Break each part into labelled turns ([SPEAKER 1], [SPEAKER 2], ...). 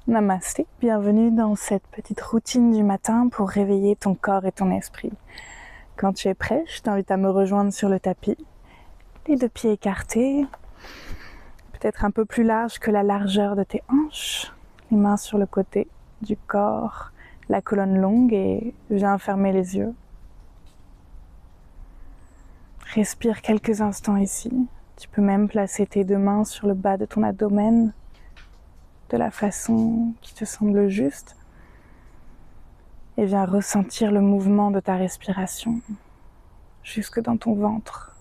[SPEAKER 1] Namasté, bienvenue dans cette petite routine du matin pour réveiller ton corps et ton esprit. Quand tu es prêt, je t'invite à me rejoindre sur le tapis, les deux pieds écartés, peut-être un peu plus large que la largeur de tes hanches, les mains sur le côté du corps, la colonne longue et viens fermer les yeux. Respire quelques instants ici. Tu peux même placer tes deux mains sur le bas de ton abdomen de la façon qui te semble juste et viens ressentir le mouvement de ta respiration jusque dans ton ventre.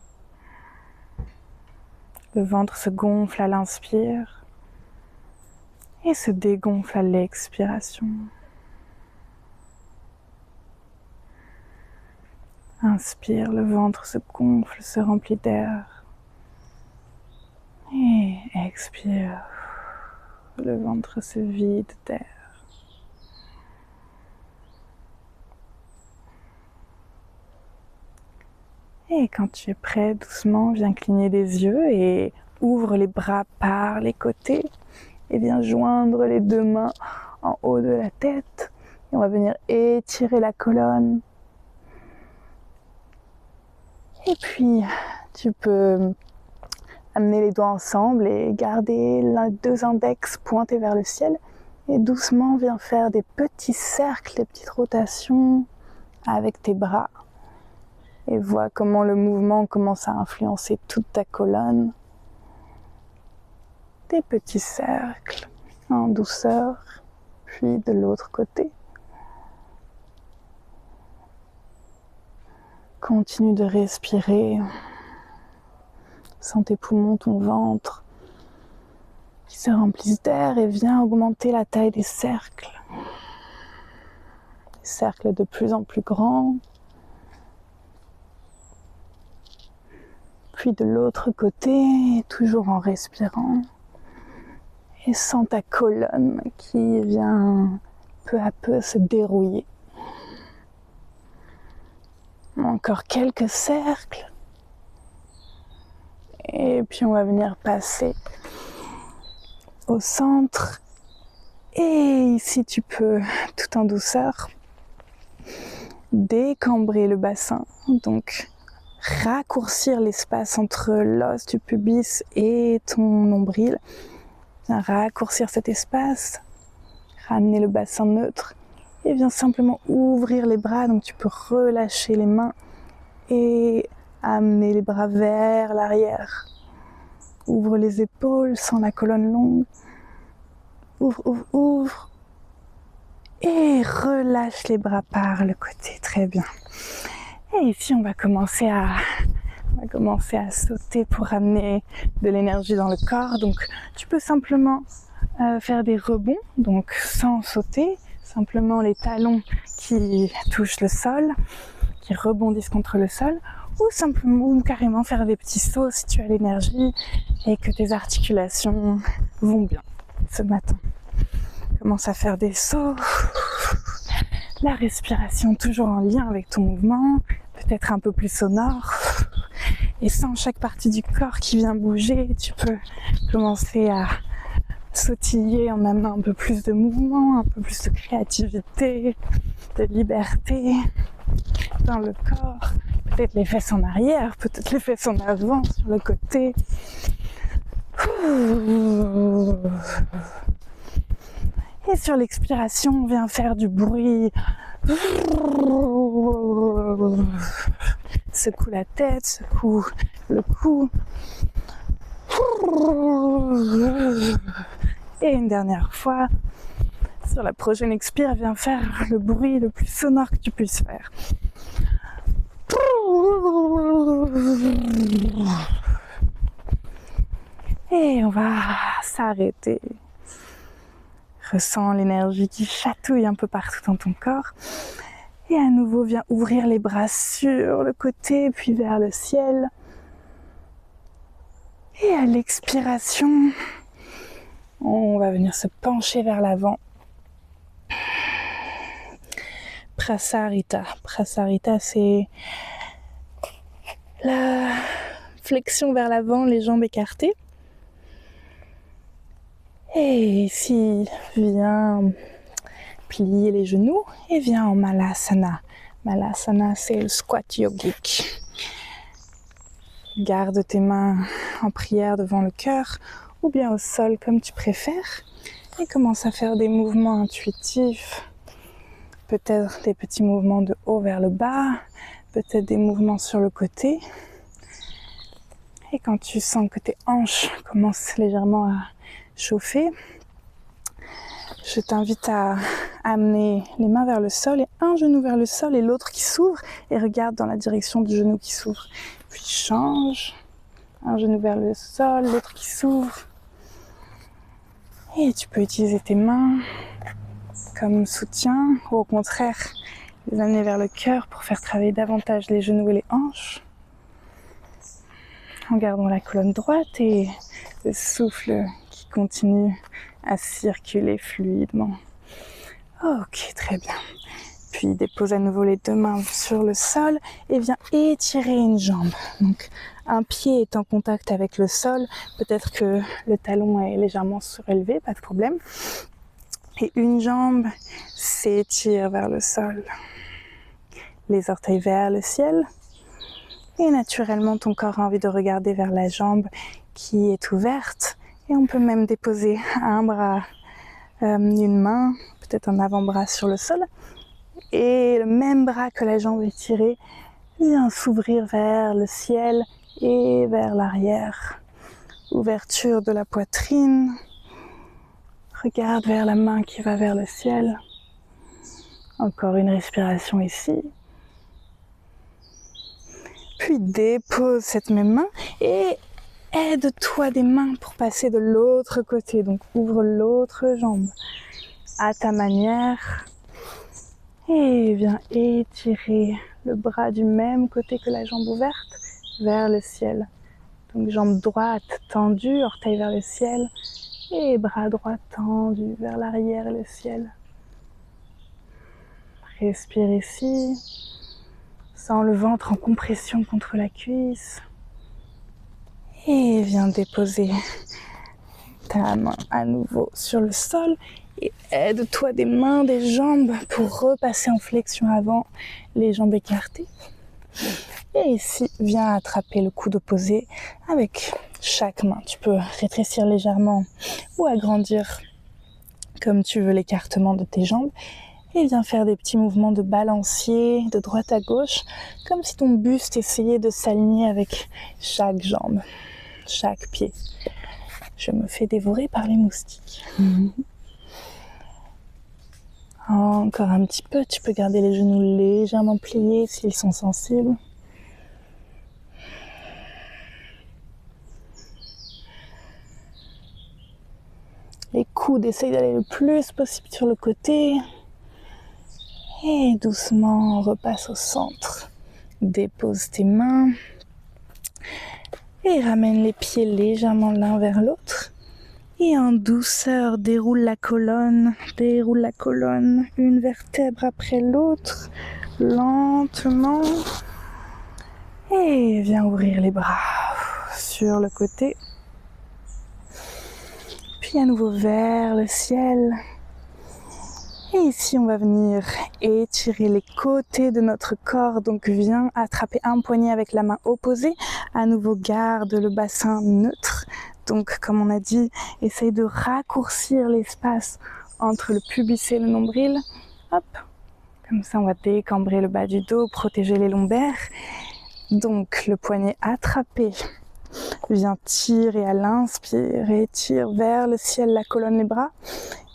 [SPEAKER 1] Le ventre se gonfle à l'inspire et se dégonfle à l'expiration. Inspire, le ventre se gonfle, se remplit d'air. Et expire, le ventre se vide d'air. Et quand tu es prêt, doucement, viens cligner les yeux et ouvre les bras par les côtés. Et viens joindre les deux mains en haut de la tête. Et on va venir étirer la colonne. Et puis, tu peux amener les doigts ensemble et garder deux index pointés vers le ciel. Et doucement, viens faire des petits cercles, des petites rotations avec tes bras. Et vois comment le mouvement commence à influencer toute ta colonne. Des petits cercles en douceur, puis de l'autre côté. Continue de respirer. Sens tes poumons, ton ventre qui se remplissent d'air et viens augmenter la taille des cercles. Des cercles de plus en plus grands. Puis de l'autre côté, toujours en respirant. Et sens ta colonne qui vient peu à peu se dérouiller. Encore quelques cercles. Et puis on va venir passer au centre. Et ici tu peux, tout en douceur, décambrer le bassin. Donc raccourcir l'espace entre l'os du pubis et ton nombril. Viens raccourcir cet espace, ramener le bassin neutre et viens simplement ouvrir les bras. Donc tu peux relâcher les mains et amener les bras vers l'arrière. Ouvre les épaules sans la colonne longue. Ouvre, ouvre, ouvre. Et relâche les bras par le côté. Très bien. Et ici, on va commencer à sauter pour amener de l'énergie dans le corps. Donc, tu peux simplement faire des rebonds, donc sans sauter, simplement les talons qui touchent le sol, qui rebondissent contre le sol, ou carrément faire des petits sauts si tu as l'énergie et que tes articulations vont bien ce matin. Commence à faire des sauts. La respiration toujours en lien avec ton mouvement, peut-être un peu plus sonore. Et sans chaque partie du corps qui vient bouger, tu peux commencer à sautiller en amenant un peu plus de mouvement, un peu plus de créativité, de liberté dans le corps. Peut-être les fesses en arrière, peut-être les fesses en avant, sur le côté. Et sur l'expiration, on vient faire du bruit. Secoue la tête, secoue le cou. Et une dernière fois, sur la prochaine expire, viens faire le bruit le plus sonore que tu puisses faire. Et on va s'arrêter. Ressens l'énergie qui chatouille un peu partout dans ton corps. Et à nouveau, viens ouvrir les bras sur le côté, puis vers le ciel. Et à l'expiration, on va venir se pencher vers l'avant. Prasarita. Prasarita, c'est la flexion vers l'avant, les jambes écartées. Et ici, viens plier les genoux et viens en Malasana. Malasana, c'est le squat yogique. Garde tes mains en prière devant le cœur ou bien au sol comme tu préfères et commence à faire des mouvements intuitifs. Peut-être des petits mouvements de haut vers le bas, peut-être des mouvements sur le côté. Et quand tu sens que tes hanches commencent légèrement à chauffer, je t'invite à amener les mains vers le sol et un genou vers le sol et l'autre qui s'ouvre et regarde dans la direction du genou qui s'ouvre. Puis change, un genou vers le sol, l'autre qui s'ouvre. Et tu peux utiliser tes mains comme soutien ou au contraire les amener vers le cœur pour faire travailler davantage les genoux et les hanches. En gardant la colonne droite et le souffle qui continue à circuler fluidement. Ok, très bien. Puis dépose à nouveau les deux mains sur le sol et viens étirer une jambe. Donc un pied est en contact avec le sol, peut-être que le talon est légèrement surélevé, pas de problème. Et une jambe s'étire vers le sol. Les orteils vers le ciel. Et naturellement, ton corps a envie de regarder vers la jambe qui est ouverte. Et on peut même déposer un bras, une main, peut-être un avant-bras sur le sol. Et le même bras que la jambe étirée vient s'ouvrir vers le ciel et vers l'arrière. Ouverture de la poitrine. Regarde vers la main qui va vers le ciel. Encore une respiration ici. Puis dépose cette même main et aide-toi des mains pour passer de l'autre côté. Donc ouvre l'autre jambe à ta manière. Et viens étirer le bras du même côté que la jambe ouverte vers le ciel. Donc jambe droite tendue, orteil vers le ciel. Et bras droit tendu vers l'arrière et le ciel. Respire ici. Sens le ventre en compression contre la cuisse. Et viens déposer ta main à nouveau sur le sol. Et aide-toi des mains, des jambes pour repasser en flexion avant, les jambes écartées. Et ici, viens attraper le coude opposé avec chaque main. Tu peux rétrécir légèrement ou agrandir comme tu veux l'écartement de tes jambes. Et viens faire des petits mouvements de balancier de droite à gauche, comme si ton buste essayait de s'aligner avec chaque jambe, chaque pied. Je me fais dévorer par les moustiques. Encore un petit peu, tu peux garder les genoux légèrement pliés s'ils sont sensibles. Les coudes, essaye d'aller le plus possible sur le côté. Et doucement, repasse au centre. Dépose tes mains. Et ramène les pieds légèrement l'un vers l'autre. Et en douceur, déroule la colonne, une vertèbre après l'autre, lentement. Et viens ouvrir les bras sur le côté. Puis à nouveau vers le ciel. Et ici, on va venir étirer les côtés de notre corps. Donc, viens attraper un poignet avec la main opposée. À nouveau, garde le bassin neutre. Donc, comme on a dit, essaye de raccourcir l'espace entre le pubis et le nombril. Hop, comme ça, on va décambrer le bas du dos, protéger les lombaires. Donc, le poignet attrapé. Viens tirer à l'inspire et tire vers le ciel la colonne, les bras.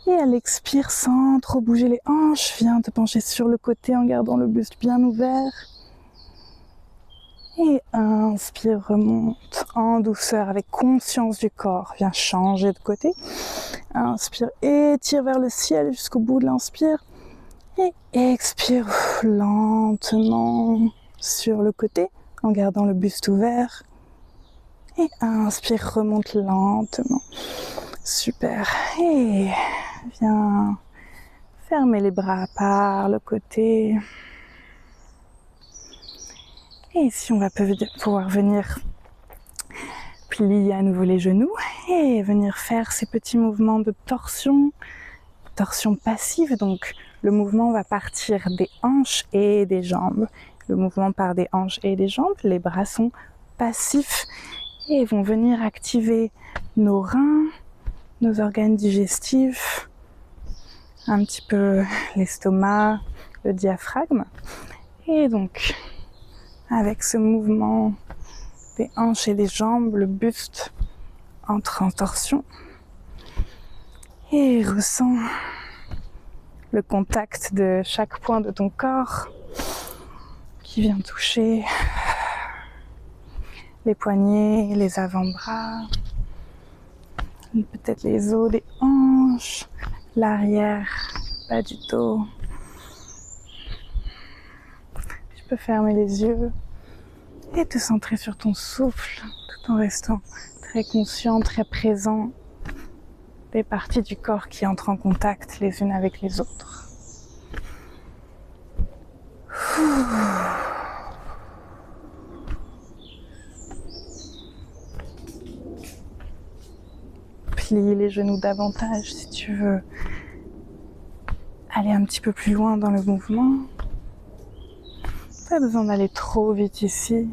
[SPEAKER 1] Et à l'expire, sans trop bouger les hanches, viens te pencher sur le côté en gardant le buste bien ouvert. Et inspire, remonte en douceur avec conscience du corps. Viens changer de côté. Inspire, étire vers le ciel jusqu'au bout de l'inspire. Et expire lentement sur le côté en gardant le buste ouvert. Et inspire, remonte lentement. Super. Et viens fermer les bras par le côté. Et ici, on va pouvoir venir Plie à nouveau les genoux et venir faire ces petits mouvements de torsion passive. Donc le mouvement va partir des hanches et des jambes. Le mouvement part des hanches et des jambes. Les bras sont passifs et vont venir activer nos reins, nos organes digestifs, un petit peu l'estomac, le diaphragme. Et donc, avec ce mouvement des hanches et des jambes, le buste entre en torsion et ressens le contact de chaque point de ton corps qui vient toucher les poignets, les avant-bras, peut-être les os des hanches, l'arrière, bas du dos. Tu peux fermer les yeux et te centrer sur ton souffle tout en restant très conscient, très présent des parties du corps qui entrent en contact les unes avec les autres. Plie les genoux davantage si tu veux aller un petit peu plus loin dans le mouvement. Pas besoin d'aller trop vite ici.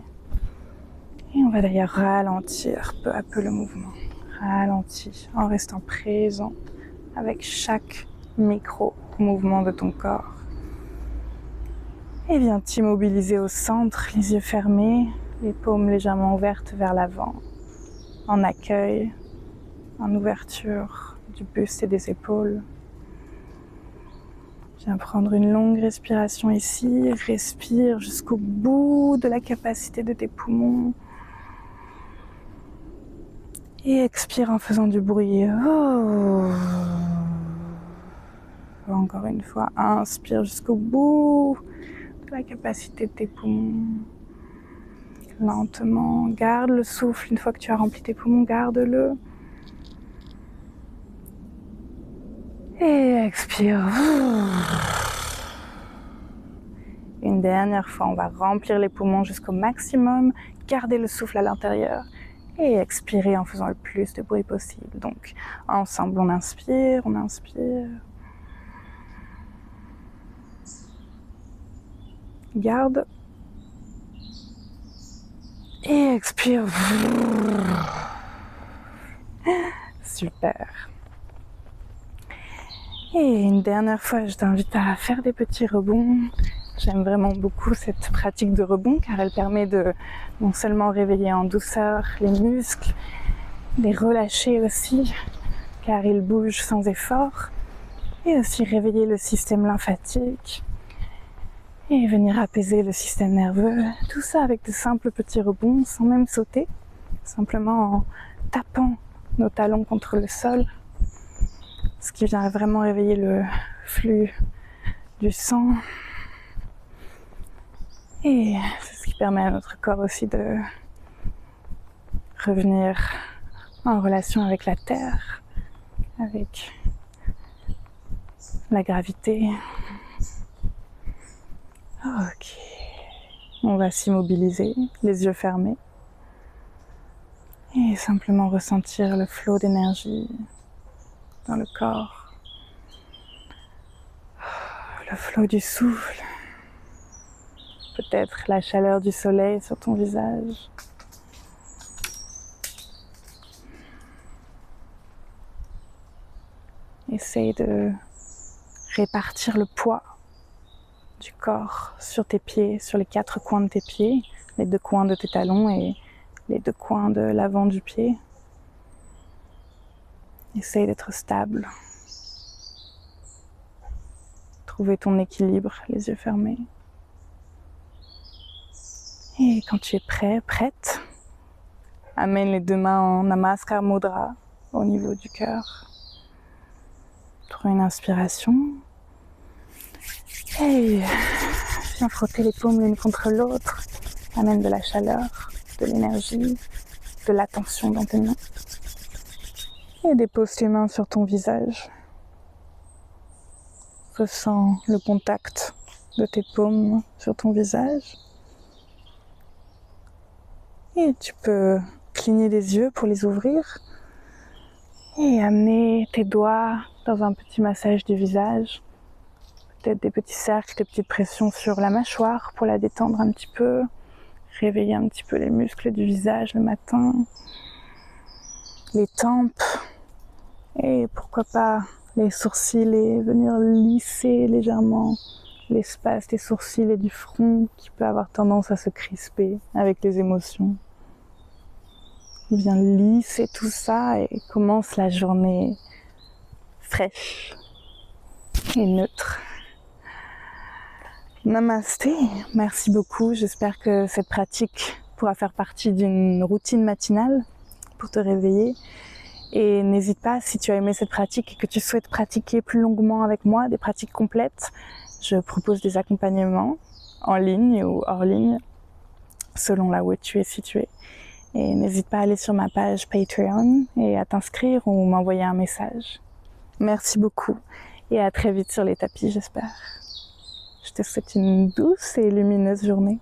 [SPEAKER 1] Et on va d'ailleurs ralentir peu à peu le mouvement. Ralentis en restant présent avec chaque micro-mouvement de ton corps. Et viens t'immobiliser au centre, les yeux fermés, les paumes légèrement ouvertes vers l'avant, en accueil, en ouverture du buste et des épaules. Viens prendre une longue respiration ici, respire jusqu'au bout de la capacité de tes poumons. Et expire en faisant du bruit. Oh. Encore une fois, inspire jusqu'au bout de la capacité de tes poumons. Lentement, garde le souffle. Une fois que tu as rempli tes poumons, garde-le. Et expire. Une dernière fois, on va remplir les poumons jusqu'au maximum, garder le souffle à l'intérieur et expirer en faisant le plus de bruit possible. Donc, ensemble, on inspire, on inspire. Garde. Et expire. Super. Et une dernière fois, je t'invite à faire des petits rebonds. J'aime vraiment beaucoup cette pratique de rebond car elle permet de non seulement réveiller en douceur les muscles, les relâcher aussi car ils bougent sans effort et aussi réveiller le système lymphatique et venir apaiser le système nerveux. Tout ça avec de simples petits rebonds sans même sauter, simplement en tapant nos talons contre le sol, ce qui vient vraiment réveiller le flux du sang. Et c'est ce qui permet à notre corps aussi de revenir en relation avec la terre, avec la gravité. Ok. On va s'immobiliser, les yeux fermés. Et simplement ressentir le flot d'énergie dans le corps. Le flot du souffle. Peut-être la chaleur du soleil sur ton visage. Essaye de répartir le poids du corps sur tes pieds, sur les 4 coins de tes pieds, les 2 coins de tes talons et les 2 coins de l'avant du pied. Essaye d'être stable. Trouver ton équilibre, les yeux fermés. Et quand tu es prêt, prête, amène les 2 mains en Namaskar Mudra au niveau du cœur. Prends une inspiration. Et viens frotter les paumes l'une contre l'autre. Amène de la chaleur, de l'énergie, de l'attention dans tes mains. Et dépose tes mains sur ton visage. Ressens le contact de tes paumes sur ton visage. Et tu peux cligner des yeux pour les ouvrir. Et amener tes doigts dans un petit massage du visage. Peut-être des petits cercles, des petites pressions sur la mâchoire pour la détendre un petit peu. Réveiller un petit peu les muscles du visage le matin. Les tempes. Et pourquoi pas les sourcils et venir lisser légèrement l'espace des sourcils et du front qui peut avoir tendance à se crisper avec les émotions. Viens lisser tout ça et commence la journée fraîche et neutre. Namasté, merci beaucoup. J'espère que cette pratique pourra faire partie d'une routine matinale pour te réveiller. Et n'hésite pas, si tu as aimé cette pratique et que tu souhaites pratiquer plus longuement avec moi, des pratiques complètes, je propose des accompagnements en ligne ou hors ligne, selon là où tu es situé. Et n'hésite pas à aller sur ma page Patreon et à t'inscrire ou m'envoyer un message. Merci beaucoup et à très vite sur les tapis, j'espère. Je te souhaite une douce et lumineuse journée.